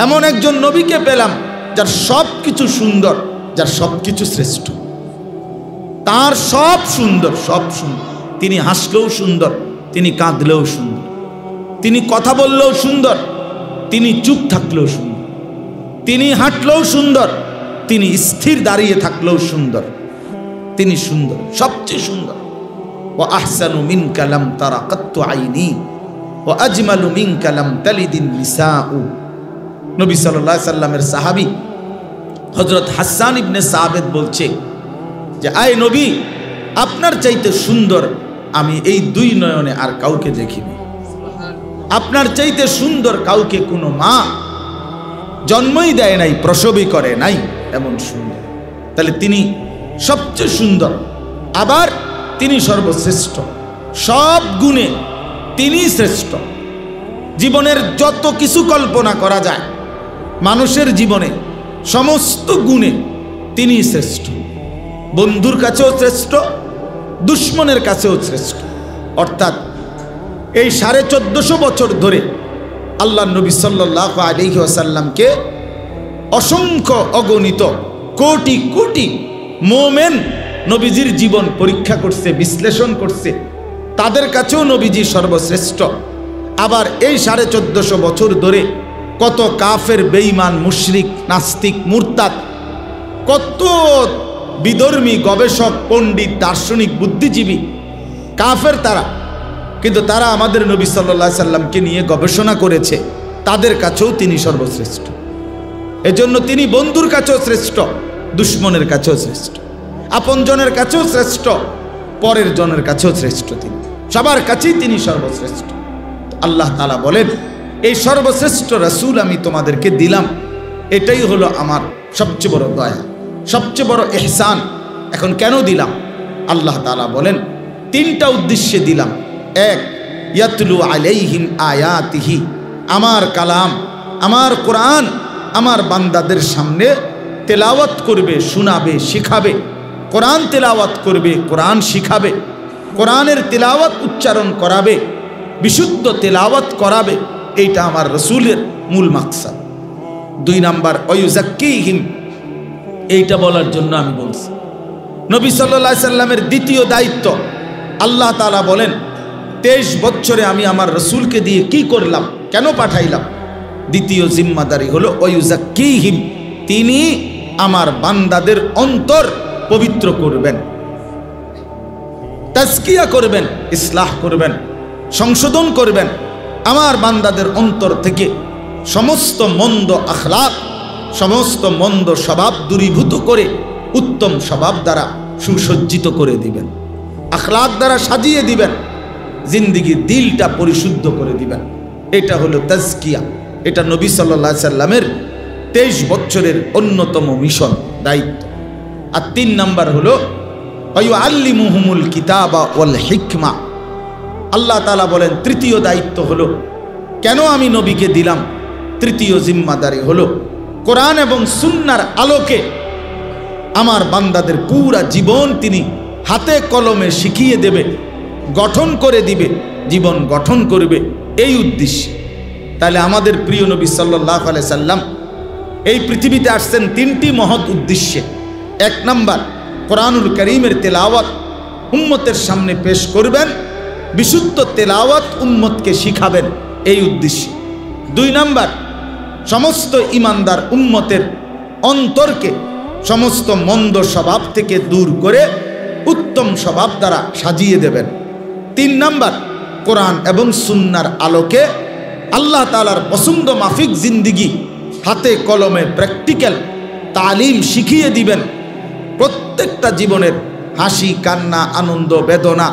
এমন একজন নবীকে পেলাম যার সব কিছু সুন্দর, যার সব কিছু শ্রেষ্ঠ, তার সব সুন্দর, সব সুন্দর। তিনি হাসলেও সুন্দর, তিনি কাঁদলেও সুন্দর, তিনি কথা বললেও সুন্দর, তিনি চুপ থাকলেও সুন্দর, তিনি হাঁটলেও সুন্দর, তিনি স্থির দাঁড়িয়ে থাকলেও সুন্দর, তিনি সুন্দর, সবচেয়ে সুন্দর। ও আহসানু মিনকা লাম তারা কাত্তু আইনি ও আজমালু মিনকা লাম তালিদিন নিসাউ। নবী সাল্লাল্লাহু আলাইহি সাল্লামের সাহাবী হযরত হাসান ইবনে সাবিত বলছে যে আয় নবী, আপনার চাইতে সুন্দর আমি এই দুই নয়নে আর কাউকে দেখিনি। আপনার চাইতে সুন্দর কাউকে কোনো মা জন্মই দেয় নাই, প্রসবই করে নাই, এমন সুন্দর। তাহলে তিনি সবচেয়ে সুন্দর, আবার তিনি সর্বশ্রেষ্ঠ, সব গুণে তিনি শ্রেষ্ঠ। জীবনের যত কিছু কল্পনা করা যায় মানুষের জীবনে, সমস্ত গুণে তিনি শ্রেষ্ঠ। বন্ধুর কাছেও শ্রেষ্ঠ, দুশ্মনের কাছেও শ্রেষ্ঠ। অর্থাৎ এই 1450 বছর ধরে আল্লাহ নবী সাল্লাল্লাহু আলাইহি ওয়াসাল্লামকে অসংখ্য অগণিত কোটি কোটি মোমেন নবীজির জীবন পরীক্ষা করছে, বিশ্লেষণ করছে, তাদের কাছেও নবীজি সর্বশ্রেষ্ঠ। আবার এই 1450 বছর ধরে কত কাফের, বেঈমান, মুশরিক, নাস্তিক, মুরতাদ, কত বিধর্মী, গবেষক, পণ্ডিত, দার্শনিক, বুদ্ধিজীবী, কাফের তারা, কিন্তু তারা আমাদের নবী সাল্লাল্লাহু আলাইহি সাল্লামকে নিয়ে গবেষণা করেছে, তাদের কাছেও তিনি সর্বশ্রেষ্ঠ। এজন্য তিনি বন্ধুর কাছেও শ্রেষ্ঠ, দুশ্মনের কাছেও শ্রেষ্ঠ, আপনজনের কাছেও শ্রেষ্ঠ, পরের জনের কাছেও শ্রেষ্ঠ। তিনি সবার কাছেই তিনি সর্বশ্রেষ্ঠ। আল্লাহ তাআলা বলেন, এই সর্বশ্রেষ্ঠ রাসূল আমি তোমাদেরকে দিলাম, এটাই হলো আমার সবচেয়ে বড় দয়া, সবচেয়ে বড় ইহসান। এখন কেন দিলাম? আল্লাহ তাআলা বলেন, তিনটা উদ্দেশ্যে দিলাম। এক, ইয়াতলু আলাইহিম আয়াতিহি, আমার কালাম, আমার কোরআন আমার বান্দাদের সামনে তেলাওয়াত করবে, শোনাবে, শিখাবে। কোরআন তেলাওয়াত করবে, কোরআন শিখাবে, কোরআনের তেলাওয়াত উচ্চারণ করাবে, বিশুদ্ধ তেলাওয়াত করাবে। এইটা আমার রাসূলের মূল মাকসাদ। 2 নাম্বার, ওয়ায়ুযাক্কিহিম, এইটা বলার জন্য আমি বলছি। নবী সাল্লাল্লাহু আলাইহি সাল্লামের দ্বিতীয় দায়িত্ব, আল্লাহ তাআলা বলেন 23 বছরে আমি আমার রাসূলকে দিয়ে কি করলাম, কেন পাঠাইলাম? দ্বিতীয় জিম্মাদারি হলো ওয়ায়ুযাক্কিহিম, তিনি আমার বান্দাদের অন্তর পবিত্র করবেন, তাজকিয়া করবেন, ইসলাহ করবেন, সংশোধন করবেন। আমার বান্দাদের অন্তর থেকে সমস্ত মন্দ আখলাক, সমস্ত মন্দ স্বভাব দূরীভূত করে উত্তম স্বভাব দ্বারা সুসজ্জিত করে দিবেন, আখলাক দ্বারা সাজিয়ে দিবেন, জিন্দিগির দিলটা পরিশুদ্ধ করে দিবেন। এটা হলো তাজকিয়া। এটা নবী সাল্লাল্লাহু আলাইহি সাল্লামের 23 বছরের অন্যতম মিশন, দায়িত্ব। আর 3 নাম্বার হলো ওয়ায়ুআল্লিমুহুমুল কিতাবা ওয়াল হিকমা। আল্লাহ তাআলা বলেন তৃতীয় দায়িত্ব হলো, কেন আমি নবীকে দিলাম? তৃতীয় জিম্মাদারি হলো কোরআন এবং সুন্নাহর আলোকে আমার বান্দাদের পুরা জীবন তিনি হাতে কলমে শিখিয়ে দেবে, গঠন করে দিবে, জীবন গঠন করবে, এই উদ্দেশ্যে। তাহলে আমাদের প্রিয় নবী সাল্লাল্লাহু আলাইহি সাল্লাম এই পৃথিবীতে আসছেন 3টি মহৎ উদ্দেশ্যে। 1 নাম্বার, কোরআনুল কারীমের তেলাওয়াত উম্মতের সামনে পেশ করবেন, বিশুদ্ধ তেলাওয়াত উম্মতকে শিখাবেন, এই উদ্দেশ্যে। 2 নাম্বার, সমস্ত ইমানদার উম্মতের অন্তরকে সমস্ত মন্দ স্বভাব থেকে দূর করে উত্তম স্বভাব দ্বারা সাজিয়ে দেবেন। 3 নাম্বার, কোরআন এবং সুন্নাহর আলোকে আল্লাহ তাআলার পছন্দ মাফিক জিন্দিগি হাতে কলমে প্র্যাকটিক্যাল তালিম শিখিয়ে দিবেন। প্রত্যেকটা জীবনের হাসি, কান্না, আনন্দ, বেদনা,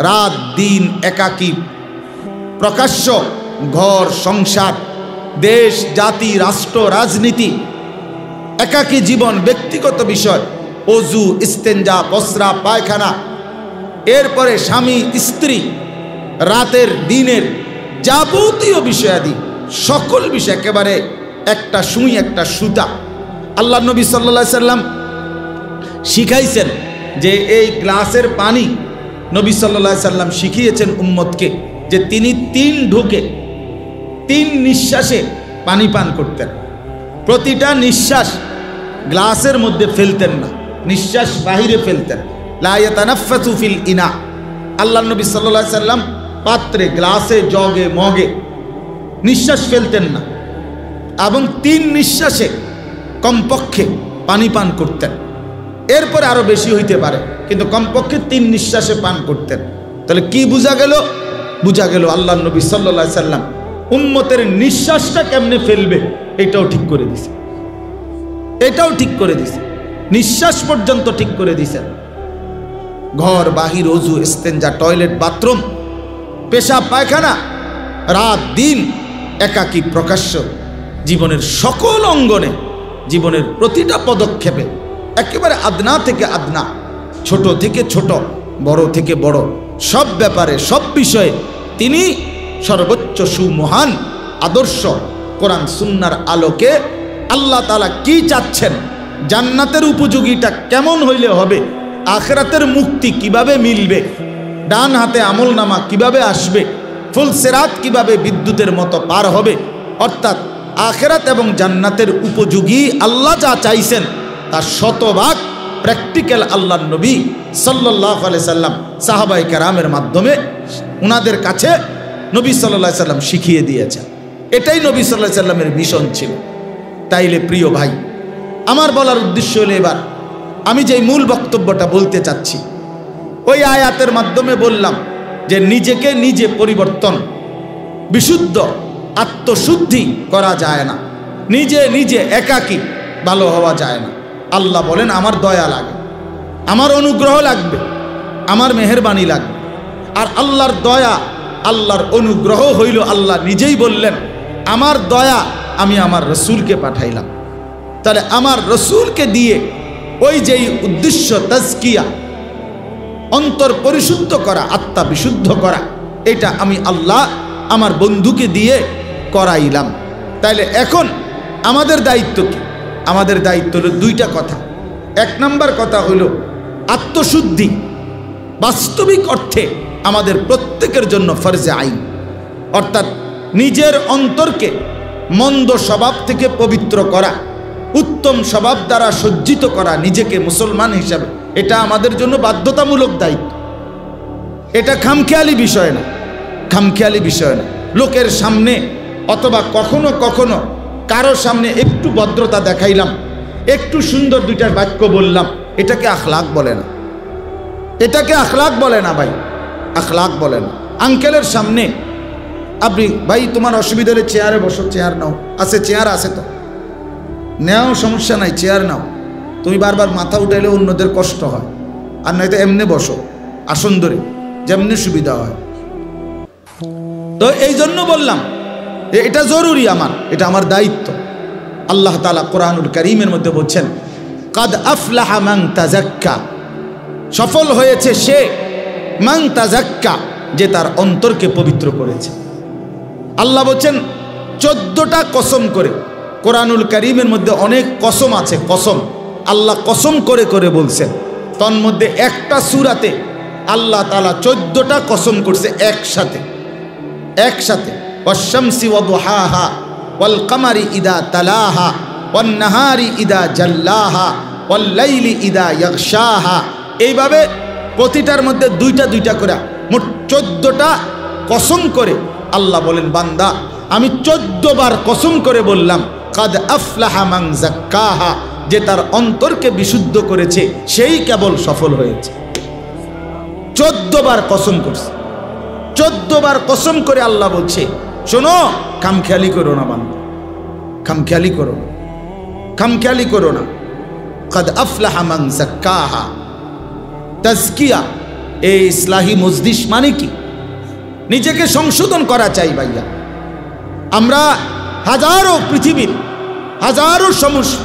রাত দিন, একাকী, প্রকাশ্য, ঘর সংসার, দেশ জাতি রাষ্ট্র রাজনীতি, একাকী জীবন, ব্যক্তিগত বিষয়, ওযু, ইস্তেঞ্জা, বসরা, পায়খানা, এরপরে স্বামী স্ত্রী, রাতের দিনের যাবতীয় বিষয়াদি, সকল বিষয় একেবারে একটা সুই একটা সুতা। আল্লাহ নবী সাল্লাল্লাহু আলাইহি সাল্লাম শিখাইছেন যে এই গ্লাসের পানি, নবী সাল্লাল্লাহু আলাইহি সাল্লাম শিখিয়েছেন উম্মতকে যে তিনি 3 ঢোকে 3 নিঃশ্বাসে পানি পান করতেন। প্রতিটা নিঃশ্বাস গ্লাসের মধ্যে ফেলতেন না, নিঃশ্বাস বাহিরে ফেলতেন। লা ইয়াতানাফাসু ফিল ইনা, আল্লাহ নবী সাল্লাল্লাহু আলাইহি সাল্লাম পাত্রে, গ্লাসে, জগে, মগে নিঃশ্বাস ফেলতেন না, এবং 3 নিঃশ্বাসে কমপক্ষে পানি পান করতেন। এরপরে আরো বেশি হইতে পারে, কিন্তু কমপক্ষে 3 নিঃশ্বাসে পান করতেন। তাহলে কি বোঝা গেল? বোঝা গেল আল্লাহ নবী সাল্লাল্লাহু আলাইহি সাল্লাম উম্মতের নিঃশ্বাসটা কেমনে ফেলবে এটাও ঠিক করে দিছে, এটাও ঠিক করে দিছে, নিঃশ্বাস পর্যন্ত ঠিক করে দিছেন। ঘর বাহির, ওযু, ইস্তেঞ্জা, টয়লেট, বাথরুম, পেশাব, পায়খানা, রাত দিন, একাকী, প্রকাশ্য, জীবনের সকল অঙ্গনে, জীবনের প্রতিটা পদক্ষেপে, একেবারে আদনা থেকে আদনা, ছোট থেকে ছোট, বড় থেকে বড়, সব ব্যাপারে, সব বিষয়ে তিনি সর্বোচ্চ সুমহান আদর্শ কোরআন সুন্নাহর আলোকে আল্লাহ তাআলা কি চাচ্ছেন, জান্নাতের উপযোগীটা কেমন হইলে হবে, আখিরাতের মুক্তি কিভাবে মিলবে, ডান হাতে আমলনামা কিভাবে আসবে, ফুল সিরাত কিভাবে বিদ্যুতের মতো পার হবে, অর্থাৎ আখিরাত এবং জান্নাতের উপযোগী আল্লাহ যা চাইছেন তার শতভাগ প্র্যাকটিক্যাল আল্লাহর নবী সাল্লাল্লাহু আলাইহি সাল্লাম সাহাবায়ে কেরামের মাধ্যমে উনাদের কাছে নবী সাল্লাল্লাহু আলাইহি সাল্লাম শিখিয়ে দিয়েছেন। এটাই নবী সাল্লাল্লাহু আলাইহি সাল্লামের মিশন ছিল। তাইলে প্রিয় ভাই, আমার বলার উদ্দেশ্য হলো, এবার আমি যে মূল বক্তব্যটা বলতে চাচ্ছি, ওই আয়াতের মাধ্যমে বললাম যে নিজেকে নিজে পরিবর্তন, বিশুদ্ধ আত্মশুদ্ধি করা যায় না, নিজে নিজে একাকী ভালো হওয়া যায় না। আল্লাহ বলেন আমার দয়া লাগে, আমার অনুগ্রহ লাগবে, আমার মেহেরবানি লাগবে। আর আল্লাহর দয়া, আল্লাহর অনুগ্রহ হইল, আল্লাহ নিজেই বললেন আমার দয়া আমি আমার রসুলকে পাঠাইলাম। তাহলে আমার রসুলকে দিয়ে ওই যেই উদ্দেশ্য তাজকিয়া, অন্তর পরিশুদ্ধ করা, আত্মা বিশুদ্ধ করা, এটা আমি আল্লাহ আমার বন্ধুকে দিয়ে করাইলাম। তাইলে এখন আমাদের দায়িত্ব কি? আমাদের দায়িত্ব হলো 2টা কথা। 1 নম্বর কথা হলো আত্মশুদ্ধি বাস্তবিক অর্থে আমাদের প্রত্যেকের জন্য ফরজে আইন, অর্থাৎ নিজের অন্তরকে মন্দ স্বভাব থেকে পবিত্র করা, উত্তম স্বভাব দ্বারা সজ্জিত করা নিজেকে মুসলমান হিসাবে, এটা আমাদের জন্য বাধ্যতামূলক দায়িত্ব। এটা খামখেয়ালি বিষয় না, খামখেয়ালি বিষয় না। লোকের সামনে অথবা কখনো কখনো কারো সামনে একটু ভদ্রতা দেখাইলাম, একটু সুন্দর 2টা বাক্য বললাম, এটাকে আখলাক বলে না, এটাকে আখলাক বলে না ভাই, আখলাক বলে না। আঙ্কেলের সামনে আপনি, ভাই তোমার অসুবিধা হলে চেয়ারে বসো, চেয়ার নাও, আছে চেয়ার আছে তো নেও, সমস্যা নাই, চেয়ার নাও। তুমি বারবার মাথা উঠাইলে অন্যদের কষ্ট হয়, আর নয়তো এমনি বসো আসন ধরে, যেমনি সুবিধা হয়। তো এই জন্য বললাম এটা জরুরি, আমার এটা আমার দায়িত্ব। আল্লাহ তাআলা কোরআনুল কারীমের মধ্যে বলছেন কাদ আফলাহা মান তাযাক্কা, সফল হয়েছে সে, মান তাযাক্কা, যে তার অন্তরকে পবিত্র করেছে। আল্লাহ বলছেন 14টা কসম করে, কোরআনুল কারীমের মধ্যে অনেক কসম আছে, কসম আল্লাহ কসম করে করে বলছেন। তন্মধ্যে একটা সূরাতে আল্লাহ তাআলা 14টা কসম করছে একসাথে, একসাথে। ওয়াশ-শামসি ওয়া দুহাহা ওয়াল কামারি ইদা তালাহা ওয়ান নাহারি ইদা জাল্লাহা ওয়াল লাইলি ইদা ইয়াগশাহা, এইভাবে প্রতিটার মধ্যে 2টা 2টা করে মোট 14টা কসম করে আল্লাহ বলেন বান্দা আমি 14 বার কসম করে বললাম কাদ আফলাহা মান যাক্কাহা, যে তার অন্তরকে বিশুদ্ধ করেছে সেই কেবল সফল হয়েছে। 14 বার কসম করছে, 14 বার কসম করে আল্লাহ বলছে শোনো, খামখেয়ালি করো না বান্দা, খামখেয়ালি করো না, খামখেয়ালি করো না। কাদ আফলাহা মান যাক্কাহা, তাজকিয়া, এই ইসলাহি মজলিস মানে কি? নিজেকে সংশোধন করা চাই ভাইয়া। আমরা হাজারো পৃথিবীর হাজারো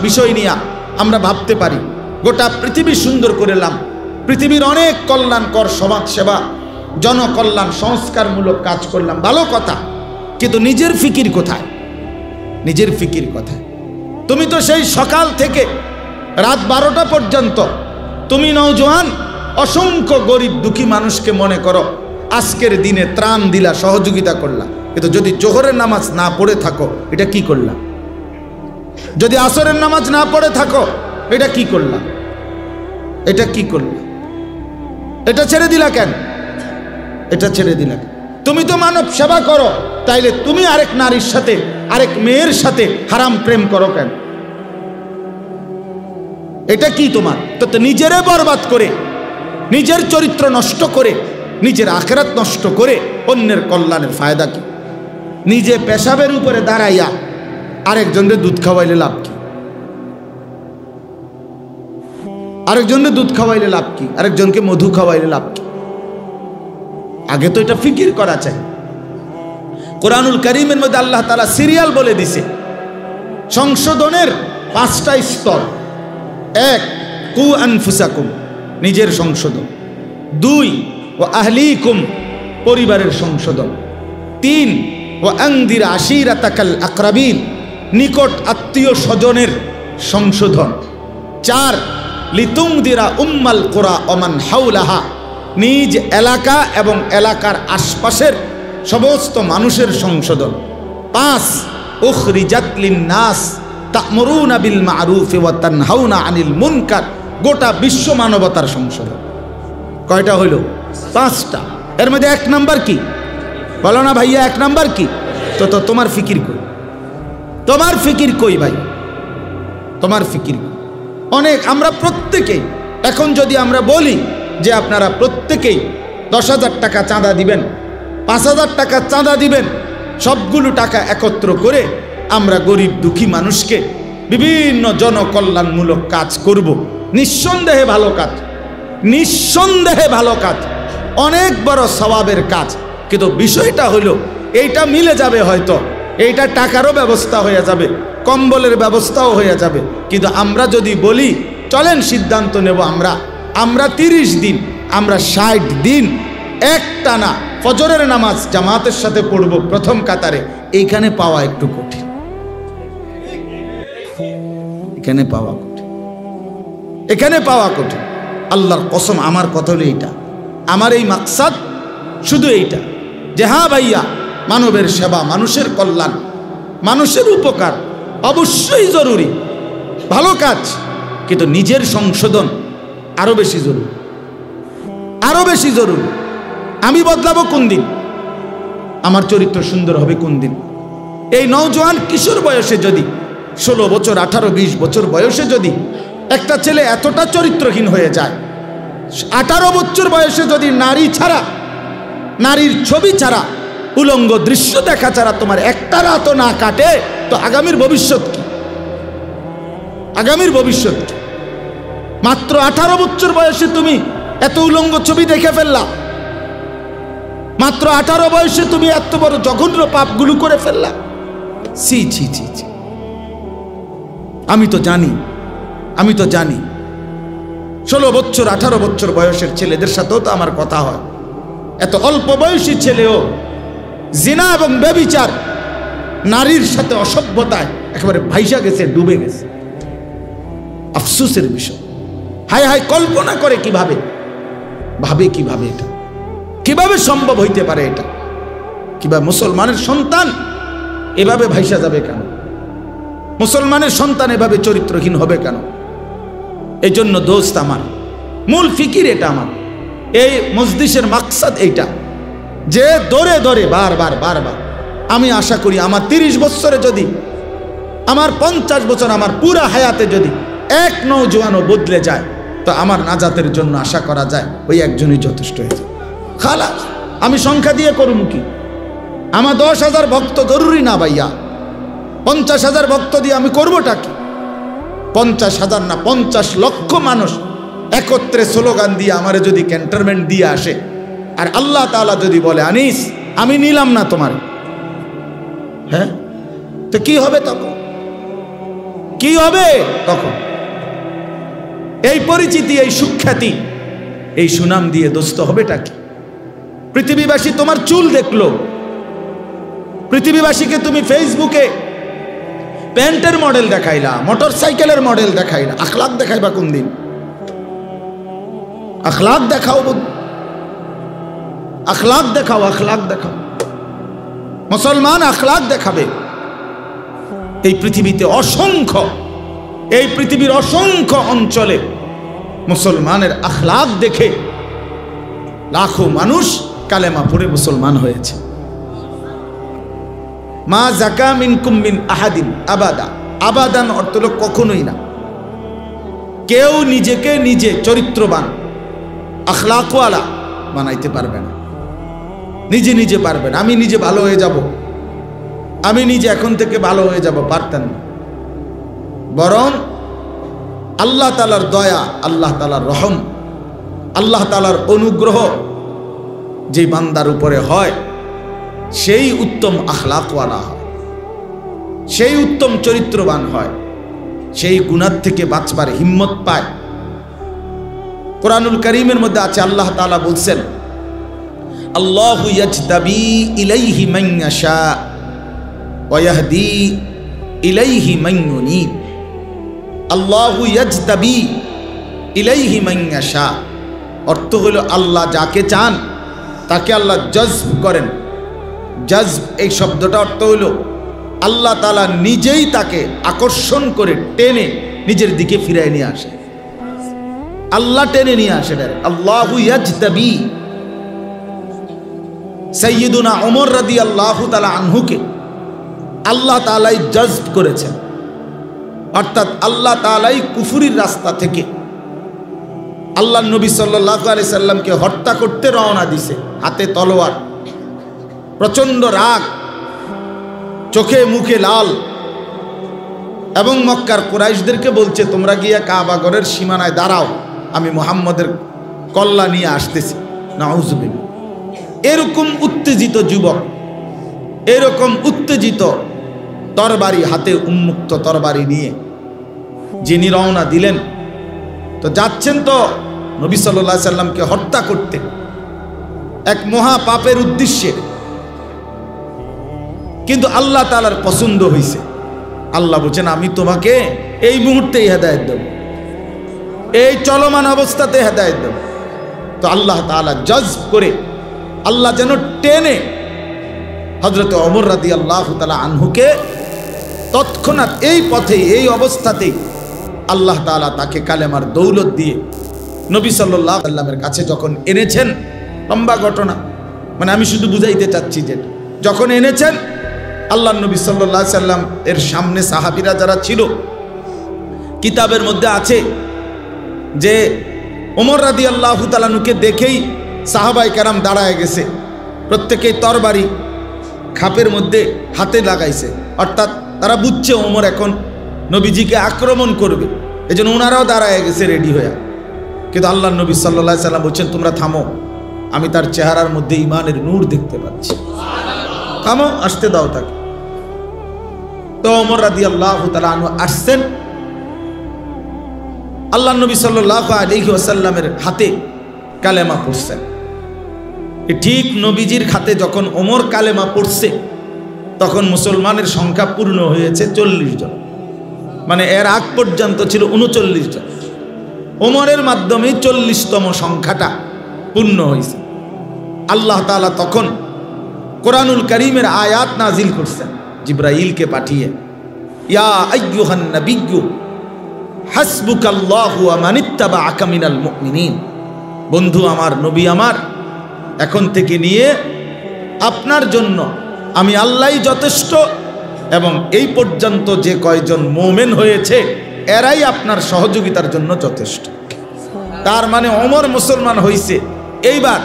বিষয় নিয়ে আমরা ভাবতে পারি, গোটা পৃথিবী সুন্দর করলাম, পৃথিবীর অনেক কল্যাণকর সমাজ সেবা, জনকল্যাণ, সংস্কারমূলক কাজ করলাম, ভালো কথা, কিন্তু নিজের ফিকির কোথায়? নিজের ফিকির কোথায়? তুমি তো সেই সকাল থেকে রাত 12টা পর্যন্ত তুমি নওজোয়ান অসংখ্য গরিব দুঃখী মানুষকে মনে করো আজকের দিনে ত্রাণ দিলা, সহযোগিতা করলা, কিন্তু যদি জোহরের নামাজ না পড়ে থাকো, এটা কি করলাম? যদি আসরের নামাজ না পড়ে থাকো, এটা কি করলাম? এটা কি করলাম? এটা ছেড়ে দিলা কেন? এটা ছেড়ে দিলা কেন? তুমি তো মানব সেবা করো, তাইলে তুমি আরেক নারীর সাথে, আরেক মেয়ের সাথে হারাম প্রেম করো কেন? এটা কি তোমার? তো নিজেরে বরবাদ করে, নিজের চরিত্র নষ্ট করে, নিজের আখিরাত নষ্ট করে অন্যের কল্যাণের ফায়দা কি? নিজে পেশাবের উপরে দাঁড়াইয়া আরেকজনের দুধ খাওয়াইলে লাভ কি? আরেকজনের দুধ খাওয়াইলে লাভ কি? আরেকজনকে মধু খাওয়াইলে লাভ কি? আগে তো এটা ফিকির করা চাই। কোরআনুল কারীমের মধ্যে আল্লাহ তাআলা সিরিয়াল বলে দিছে সংশোধনের 5টা স্তর। 1, কু আনফুসাকুম, নিজের সংশোধন। 2, ওয়া আহলিকুম, পরিবারের সংশোধন। 3, ওয়া আনদির আশিরাতাকাল আকরাবিন, নিকট আত্মীয় স্বজনের সংশোধন। 4, লিতুমদিরা উম্মাল কুরা ওমান হাওলাহা, নিজ এলাকা এবং এলাকার আশপাশের সমস্ত মানুষের সংশোধন। 5, উখরিজাত লিন্নাস তা'মুরুনা বিল মা'রুফি ওয়া তানহাউনা আনিল মুনকার, গোটা বিশ্ব মানবতার সংশোধন। কয়টা হইল? 5টা। এর মধ্যে 1 নাম্বার কি? বলো না ভাইয়া, 1 নাম্বার কি? তো তোমার ফিকির কই? তোমার ফিকির কই ভাই? তোমার ফিকির কই? অনেক আমরা প্রত্যেকেই এখন যদি আমরা বলি যে আপনারা প্রত্যেকেই 10,000 টাকা চাঁদা দিবেন, 5,000 টাকা চাঁদা দিবেন, সবগুলো টাকা একত্র করে আমরা গরিব দুঃখী মানুষকে বিভিন্ন জনকল্যাণমূলক কাজ করব, নিঃসন্দেহে ভালো কাজ, নিঃসন্দেহে ভালো কাজ, অনেক বড় সওয়াবের কাজ। কিন্তু বিষয়টা হলো এইটা মিলে যাবে, হয়তো এইটা টাকারও ব্যবস্থা হয়ে যাবে, কম্বলের ব্যবস্থাও হয়ে যাবে। কিন্তু আমরা যদি বলি চলেন সিদ্ধান্ত নেব আমরা 30 দিন, আমরা 60 দিন একটানা ফজরের নামাজ জামাতের সাথে পড়ব প্রথম কাতারে, এইখানে পাওয়া একটু কঠিন। এখানে পাওয়া কঠিন, এখানে পাওয়া কঠিন। আল্লাহর কসম, আমার কথা হলো এইটা, আমার এই মাকসাদ শুধু এইটা যে হ্যাঁ ভাইয়া, মানবের সেবা, মানুষের কল্যাণ, মানুষের উপকার অবশ্যই জরুরি, ভালো কাজ, কিন্তু নিজের সংশোধন আরো বেশি জরুরি, আরো বেশি জরুরি। আমি বদলাবো কোন দিন? আমার চরিত্র সুন্দর হবে কোন দিন? এই নওজোয়ান কিশোর বয়সে যদি 16 বছর, 18, 20 বছর বয়সে যদি একটা ছেলে এতটা চরিত্রহীন হয়ে যায়, 18 বছর বয়সে যদি নারী ছাড়া, নারীর ছবি ছাড়া, উলঙ্গ দৃশ্য দেখা ছাড়া তোমার একটা রাতও না কাটে, তো আগামীর ভবিষ্যৎ কি? আগামীর ভবিষ্যৎ কি? মাত্র 18 বছর বয়সে তুমি এত উলঙ্গ ছবি দেখে ফেললা, মাত্র 18 বয়সে তুমি এত বড় জঘন্য পাপগুলো করে ফেললা। ছি ছি ছি ছি। আমি তো জানি 16 বছর 18 বছর বয়সের ছেলেদের সাথেও তো আমার কথা হয়, এত অল্প বয়সী ছেলেও জিনা এবং ব্যভিচার, নারীর সাথে অসভ্যতায় একেবারে ভাইসা গেছে, ডুবে গেছে। আফসোসের বিষয়। হায় হায়, কল্পনা করে কিভাবে, ভাবে কিভাবে, এটা কিভাবে সম্ভব হইতে পারে? এটা কিভাবে? মুসলমানের সন্তান এভাবে ভাইসা যাবে কেন? মুসলমানের সন্তান এভাবে চরিত্রহীন হবে কেন? এই জন্য দোস্ত, আমার মূল ফিকির এটা, আমার এই মজলিসের মাকসাদ এইটা যে দরে দরে বারবার আমি আশা করি আমার 30 বছরে যদি, আমার 50 বছর, আমার পুরা হায়াতে যদি এক নওজোয়ানও বদলে যায়, তো আমার নাজাতের জন্য আশা করা যায় ওই একজনই যথেষ্ট হয়েছে। খালাস, আমি সংখ্যা দিয়ে করুম কি? আমার 10,000 ভক্ত জরুরি না ভাইয়া, 50,000 ভক্ত দিয়ে আমি করবোটা কি? 50,000 না, 50 লক্ষ মানুষ একত্রে স্লোগান দিয়ে আমারে যদি ক্যান্টনমেন্ট দিয়ে আসে, আর আল্লাহ তাআলা যদি বলে আনিস আমি নিলাম না তোমার, হ্যাঁ, তো কি হবে তখন? কি হবে তখন? এই পরিচিতি, এই সুখ্যাতি, এই সুনাম দিয়ে দোস্ত হবেটা কি? পৃথিবীবাসী তোমার চুল দেখলো, পৃথিবীবাসীকে তুমি ফেসবুকে প্যান্টের মডেল দেখাইলা, মোটর সাইকেলের মডেল দেখাইলা, আখলাক দেখাইবা কোন দিন? আখলাক দেখাও, আখলাক দেখাও, আখলাক দেখাও। মুসলমান আখলাক দেখাবে। এই পৃথিবীতে এই পৃথিবীর অসংখ্য অঞ্চলে মুসলমানের আখলাক দেখে লাখো মানুষ কালেমা পড়ে মুসলমান হয়েছে। মা যাকা মিনকুম মিন আহাদিন আবাদা, আবাদান অর্থ হলো কখনোই না। কেউ নিজেকে নিজে চরিত্রবান আখলাকওয়ালা বানাইতে পারবে না, নিজে নিজে পারবে না। আমি নিজে ভালো হয়ে যাব, আমি নিজে এখন থেকে ভালো হয়ে যাব, পারতেন না। বরং আল্লাহ তাআলার দয়া, আল্লাহ তাআলার রহম, আল্লাহ তাআলার অনুগ্রহ যে বান্দার উপরে হয় সেই উত্তম আখলাকওয়ালা হয়, সেই উত্তম চরিত্রবান হয়, সেই গুনাহ থেকে বাঁচবার হিম্মত পায়। কোরআনুল কারীমের মধ্যে আছে, আল্লাহ তাআলা বলছেন, আল্লাহু ইয়াজতাবি ইলাইহি মান ইয়াশা ওয়া ইয়াহদি ইলাইহি মান ইউনীব। আল্লাহু ইয়াজতাবি ইলাইহি মান ইয়াশা অর্থ হলো আল্লাহ যাকে চান তাকে আল্লাহ জজব করেন। জজব এই শব্দটা অর্থ হলো আল্লাহ তাআলা নিজেই তাকে আকর্ষণ করে টেনে নিজের দিকে ফিরিয়ে নিয়ে আসে। আল্লাহ টেনে নিয়ে আসে। আল্লাহু ইয়াজতাবি। সাইয়্যিদুনা ওমর রাদিয়াল্লাহু তাআলা আনহুকে আল্লাহ তাআলাই জজব করেছেন, অর্থাৎ আল্লাহ তাআলাই কুফরির রাস্তা থেকে আল্লাহ নবী সাল্লাল্লাহু আলাইহি সাল্লামকে হত্যা করতে রওনা দিছে, হাতে তলোয়ার, প্রচন্ড রাগ, চোখে মুখে লাল, এবং মক্কার কুরাইশদেরকে বলছে, তোমরা গিয়ে কাবা ঘরের সীমানায় দাঁড়াও, আমি মুহাম্মদের কল্লা নিয়ে আসতেছি। নাউযুবিল্লাহ। এরকম উত্তেজিত যুবক, এরকম উত্তেজিত তরবারি হাতে, উন্মুক্ত তরবারি নিয়ে যিনি রওনা দিলেন, তো যাচ্ছেন তো নবী সাল্লাল্লাহু আলাইহি সাল্লামকে হত্যা করতে, এক মহা পাপের উদ্দেশ্যে। কিন্তু আল্লাহ তাআলার পছন্দ হয়েছে। আল্লাহ বলছেন, আমি তোমাকে এই মুহূর্তেই হেদায়েত দেব, এই চলমান অবস্থাতে হেদায়েত দেব। তো আল্লাহ তাআলা জজব করে, আল্লাহ যেন টেনে হযরত ওমর রাদিয়াল্লাহু তাআলা আনহুকে তৎক্ষণাৎ এই পথেই, এই অবস্থাতেই আল্লাহ তাআলা তাকে কালেমার দৌলত দিয়ে নবী সাল্লাল্লাহু আলাইহি সাল্লামের কাছে যখন এনেছেন, লম্বা ঘটনা, মানে আমি শুধু বুঝাইতে চাচ্ছি যে যখন এনেছেন আল্লাহ নবী সাল্লাল্লাহু আলাইহি সাল্লাম এর সামনে সাহাবীরা যারা ছিল, কিতাবের মধ্যে আছে যে ওমর রাদিয়াল্লাহু তাআলা আনহুকে দেখেই সাহাবায়ে কেরাম দাঁড়ায় গেছে, প্রত্যেকেই তরবারি খাপের মধ্যে হাতে লাগাইছে, অর্থাৎ তারা বুঝছে ওমর এখন নবীজিকে আক্রমণ করবে, এজন্য ওনারাও দাঁড়ায় গেছে রেডি হয়ে। কিন্তু আল্লাহ নবী সাল্লাল্লাহু আলাইহি সাল্লাম বলছেন, তোমরা থামো, আমি তার চেহারার মধ্যে ঈমানের নূর দেখতে পাচ্ছি, থামো, আসতে দাও তাকে। তো ওমর রাদিয়াল্লাহু তাআলা আনহু আসছেন, আল্লাহ নবী সাল্লাল্লাহু আলাইহি ওয়াসাল্লামের হাতে কালেমা পড়ছেন। ঠিক নবীজির হাতে যখন ওমর কালেমা পড়ছে, তখন মুসলমানের সংখ্যা পূর্ণ হয়েছে 40 জন, মানে এর আগ পর্যন্ত ছিল 39 জন। ওমরের মাধ্যমে 40তম সংখ্যাটা পূর্ণ হয়েছে। আল্লাহ তাআলা তখন কোরআনুল কারীমের আয়াত নাজিল করছেন জিবরাইলকে পাঠিয়ে, ইয়া আইয়ুহান নাবিয়্যু হাসবুকাল্লাহু ওয়া মানিত্তাবাআকা মিনাল মুমিনিন। বন্ধু আমার, নবী আমার, এখন থেকে নিয়ে আপনার জন্য আমি আল্লাহই যথেষ্ট, এবং এই পর্যন্ত যে কয়জন মুমিন হয়েছে এরাই আপনার সহযোগিতার জন্য যথেষ্ট। তার মানে ওমর মুসলমান হয়েছে, এইবার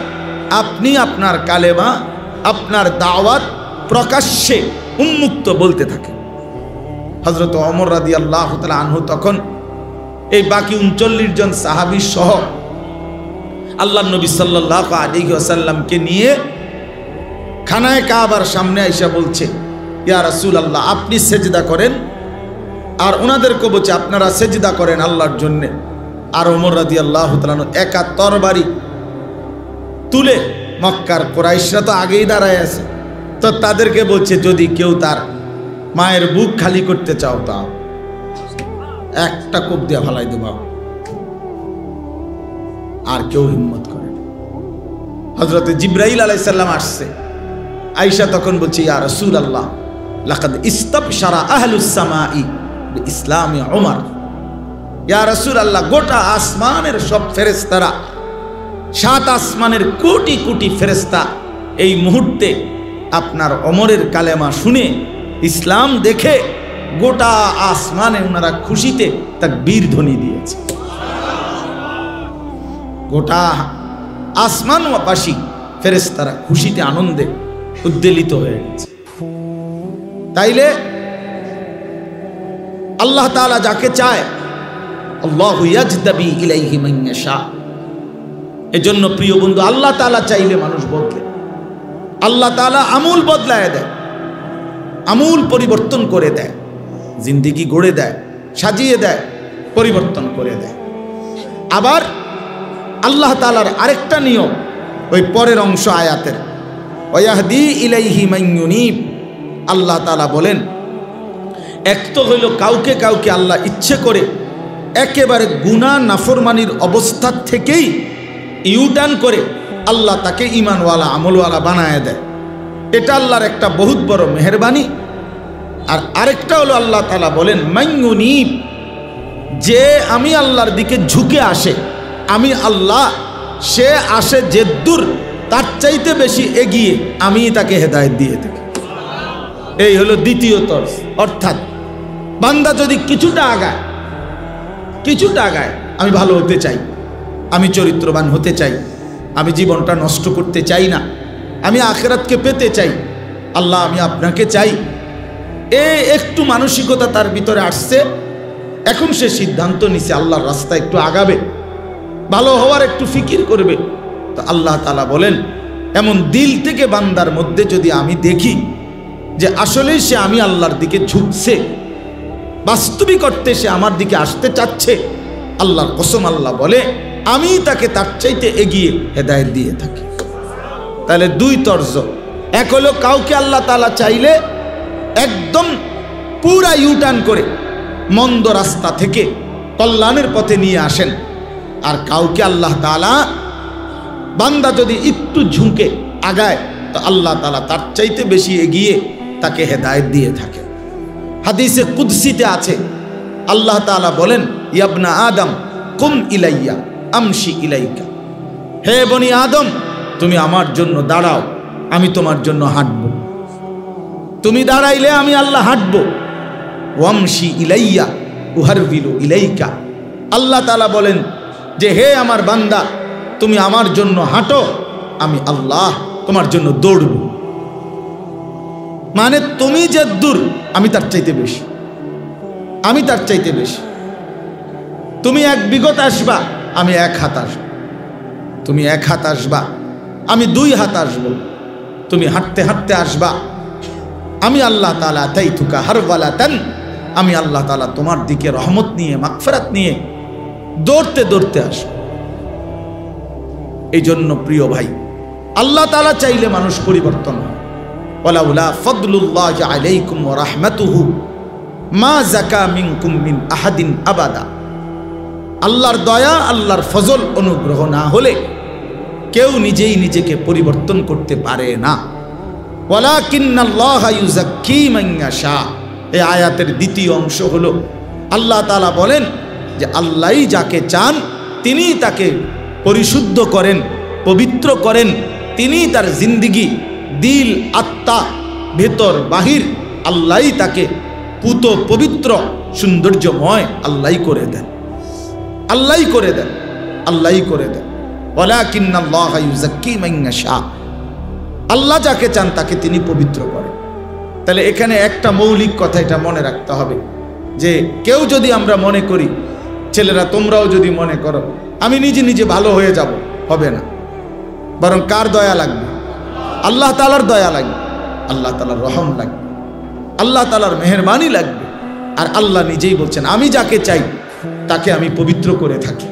আপনি আপনার কালেমা, আপনার দাওয়াত প্রকাশ্যে উন্মুক্ত বলতে থাকেন। হযরত ওমর রাদিয়াল্লাহু তাআলা আনহু তখন এই বাকি 39 জন সাহাবী সহ আল্লাহ নবী সাল্লাল্লাহু আলাইহি ওয়াসাল্লামকে নিয়ে খানায়ে কাবার সামনে আইসা বলছে, ইয়া রাসূলুল্লাহ, আপনি সেজদা করেন, আর ওনাদেরকে বলছে আপনারা সেজদা করেন আল্লাহর জন্য। আর ওমর রাদিয়াল্লাহু তাআলা একা তরবারি তুলে, মক্কার কুরাইশরা তো আগেই দাঁড়ায় আছে, তো তাদেরকে বলছে, যদি কেউ তার মায়ের বুক খালি করতে চাও তা একটা কোপ দিয়ে ফালাই দেবা। আর কেউ হিম্মত করে না। হযরত জিবরাইল আলাইহিস সালাম আসছে, আয়েশা তখন বলছে, ইয়া রাসূলুল্লাহ লাকাদ ইস্তাবশারা আহলুস সামাই বিইসলামি উমর। ইয়া রাসূলুল্লাহ, গোটা আসমানের সব ফেরেশতারা, 7 আসমানের কোটি কোটি ফেরেশতা এই মুহূর্তে আপনার ওমরের কালেমা শুনে ইসলাম দেখে গোটা আসমানে ওনারা খুশিতে তাকবীর ধ্বনি দিয়েছে। গোটা আসমানবাসী ফেরেশতারা খুশিতে আনন্দে উদ্বেলিত হয়ে গেছে। তাইলে আল্লাহ তাআলা যাকে চায় আল্লাহু ইয়াজতাবি ইলাইহি মান ইয়াশা। এজন্য প্রিয় বন্ধু, আল্লাহ তাআলা চাইলে মানুষ বদলে, আল্লাহ তাআলা আমূল বদলায় দেয়, আমূল পরিবর্তন করে দেয়, জিন্দেগি গড়ে দেয়, সাজিয়ে দেয়, পরিবর্তন করে দেয়। আবার আল্লাহ তাআলার আরেকটা নিয়ম ওই পরের অংশ আয়াতের, ওয়াহদি ইলাইহি মান ইউনিব। আল্লাহ তাআলা বলেন, এক তো হইল কাউকে কাউকে আল্লাহ ইচ্ছে করে একেবারে গুনাহ নাফরমানির অবস্থা থেকেই ইউটার্ন করে আল্লাহ তাকে ঈমানওয়ালা আমলওয়ালা বানায় দেয়। এটা আল্লাহর একটা বহুত বড় মেহেরবানি। আর আরেকটা হলো আল্লাহ তাআলা বলেন মান ইউনিব, যে আমি আল্লাহর দিকে ঝুঁকে আসে, আমি আল্লাহ সে আসে যে দূর তার চাইতে বেশি এগিয়ে আমি তাকে হেদায়েত দিয়ে থাকি। এই হলো দ্বিতীয় তর্জ। অর্থাৎ বান্দা যদি কিছুটা আগায়, আমি ভালো হতে চাই, আমি চরিত্রবান হতে চাই, আমি জীবনটা নষ্ট করতে চাই না, আমি আখিরাতকে পেতে চাই, আল্লাহ আমি আপনাকে চাই, একটু মানসিকতা তার ভিতরে আসছে। এখন সে সিদ্ধান্ত নিছে আল্লাহর রাস্তায় একটু আগাবে, ভালো হওয়ার একটু ফিকির করবে। তো আল্লাহ তাআলা বলেন, এমন দিল থেকে বান্দার মধ্যে যদি আমি দেখি যে আসলেই সে আমি আল্লাহর দিকে ঝুঁকছে, বাস্তবিক অর্থে সে আমার দিকে আসতে চাচ্ছে, আল্লাহর কসম আল্লাহ বলে আমি তাকে তার চাইতে এগিয়ে হেদায়েত দিয়ে থাকি। তাহলে দুই তর্জ, এক হলো কাউকে আল্লাহ তাআলা চাইলে একদম পুরা ইউটার্ন করে মন্দ রাস্তা থেকে কল্যাণের পথে নিয়ে আসেন। আর কাউকে আল্লাহ তাআলা, বান্দা যদি একটু ঝুঁকে আগায় তো আল্লাহ তাআলা তার চাইতে বেশি এগিয়ে তাকে হেদায়েত দিয়ে থাকে। হাদিসে কুদসিতে আছে, আল্লাহ তাআলা বলেন, ইয়া আদম কুম ইলাইয়া আমশি ইলাইকা। হে বনি আদম, তুমি আমার জন্য দাঁড়াও, আমি তোমার জন্য হাঁটব। তুমি দাঁড়াইলে আমি আল্লাহ হাঁটব। ওয়ামশি ইলাইয়া উহারবিলু ইলাইকা। আল্লাহ তাআলা বলেন যে হে আমার বান্দা, তুমি আমার জন্য হাঁটো, আমি আল্লাহ তোমার জন্য দৌড়ব। মানে তুমি যে দূর আমি তার চাইতে বেশি, আমি তার চাইতে বেশি। তুমি 1 বিঘত আসবা, আমি 1 হাত আসব। তুমি 1 হাত আসবা, আমি 2 হাত আসব। তুমি হাঁটতে হাঁটতে আসবা, আমি আল্লাহ তাআলা তাইতুকা হারওয়ালাতান, আমি আল্লাহ তাআলা তোমার দিকে রহমত নিয়ে, মাগফিরাত নিয়ে দৌড়তে দৌড়তে আসব। এই জন্য প্রিয় ভাই, আল্লাহ তাআলা চাইলে মানুষ পরিবর্তন হয়। ওয়ালাউলা ফাদলুল্লাহি আলাইকুম ওয়া রাহমাতুহু মা যাকা মিনকুম মিন আহাদিন আবাদা। আল্লাহর দয়া, আল্লাহর ফজল, অনুগ্রহ না হলে কেউ নিজেই নিজেকে পরিবর্তন করতে পারে না। ওয়ালাকিন্নাল্লাহা ইউযাক্কি মান ইয়াশা। এই আয়াতের দ্বিতীয় অংশ হলো আল্লাহ তাআলা বলেন যে আল্লাহই যাকে চান তিনিই তাকে পরিশুদ্ধ করেন, পবিত্র করেন। তিনিই তার জিন্দেগি, দিল, আত্মা, ভেতর বাহির আল্লাহই তাকে পুত পবিত্র সৌন্দর্যময় আল্লাহই করে দেন, আল্লাহই করে দেন, আল্লাহই করে দেন। ওয়ালাকিন্নাল্লাহা ইউযাক্কি মান ইয়াশা। আল্লাহ যাকে চান তাকে তিনি পবিত্র করেন। তাহলে এখানে একটা মৌলিক কথা এটা মনে রাখতে হবে যে কেউ যদি আমরা মনে করি, ছেলেরা তোমরাও যদি মনে করো আমি নিজে নিজে ভালো হয়ে যাব, হবে না। বরং কার দয়া লাগবে? আল্লাহ তাআলার দয়া লাগবে, আল্লাহ তাআলার রহম লাগবে, আল্লাহ তাআলার মেহেরবানি লাগবে। আর আল্লাহ নিজেই বলছেন আমি যাকে চাই তাকে আমি পবিত্র করে থাকি,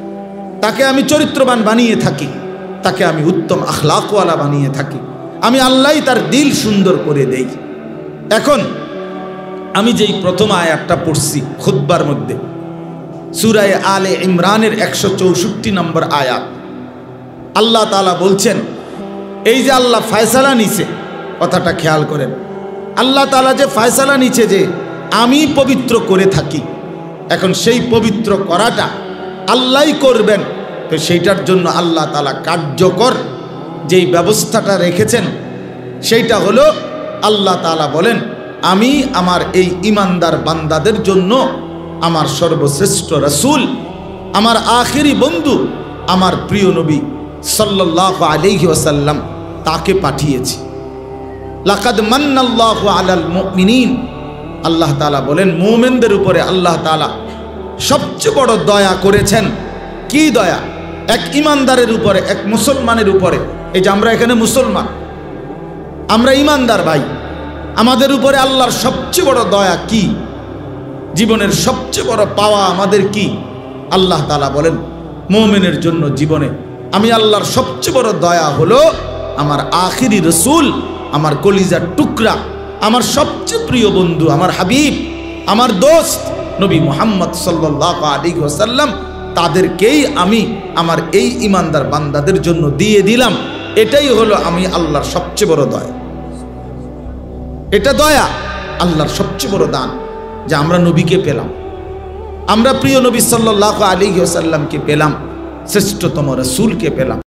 তাকে আমি চরিত্রবান বানিয়ে থাকি, তাকে আমি উত্তম আখলাকওয়ালা বানিয়ে থাকি। আমি আল্লাহই তার দিল সুন্দর করে দেই। এখন আমি যেই প্রথম আয়াতটা পড়ছি খুতবার মধ্যে, সূরা আলে ইমরানের 164 নম্বর আয়াত, আল্লাহ তাআলা বলছেন এই যে আল্লাহ ফয়সালা নিছে, কথাটা খেয়াল করেন। আল্লাহ তাআলা যে ফয়সালা নিচে যে আমি পবিত্র করে থাকি, এখন সেই পবিত্র করাটা আল্লাহই করবেন। তো সেইটার জন্য আল্লাহ তাআলা কার্যকর যেই ব্যবস্থাটা রেখেছেন সেইটা হলো আল্লাহ তাআলা বলেন, আমি আমার এই ইমানদার বান্দাদের জন্য আমার সর্বশ্রেষ্ঠ রাসূল, আমার আখেরি বন্ধু, আমার প্রিয় নবী সাল্লাল্লাহু আলাইহি ওয়াসাল্লাম তাকে পাঠিয়েছি। লাকাদ মান্নাল্লাহু আলাল মুমিনিন, আল্লাহ তাআলা বলেন মুমিনদের উপরে আল্লাহ তাআলা সবচেয়ে বড় দয়া করেছেন। কি দয়া? এক ইমানদারের উপরে, এক মুসলমানের উপরে। এই যে আমরা এখানে মুসলমান, আমরা ইমানদার ভাই, আমাদের উপরে আল্লাহর সবচেয়ে বড় দয়া কি? জীবনের সবচেয়ে বড় পাওয়া আমাদের কি? আল্লাহ তাআলা বলেন মুমিনের জন্য জীবনে আমি আল্লাহর সবচেয়ে বড় দয়া হলো আমার আখিরি রসুল, আমার কলিজার টুকরা, আমার সবচেয়ে প্রিয় বন্ধু, আমার হাবিব, আমার দোস্ত নবী মুহাম্মদ সাল্লাল্লাহু আলাইহি ওয়াসাল্লাম, তাদেরকেই আমি আমার এই ইমানদার বান্দাদের জন্য দিয়ে দিলাম। এটাই হলো আমি আল্লাহর সবচেয়ে বড় দয়া। এটা দয়া, আল্লাহর সবচেয়ে বড় দান যে আমরা নবীকে পেলাম, আমরা প্রিয় নবী সাল্লাল্লাহু আলাইহি ওয়াসাল্লামকে পেলাম, শ্রেষ্ঠতম রাসূলকে পেলাম।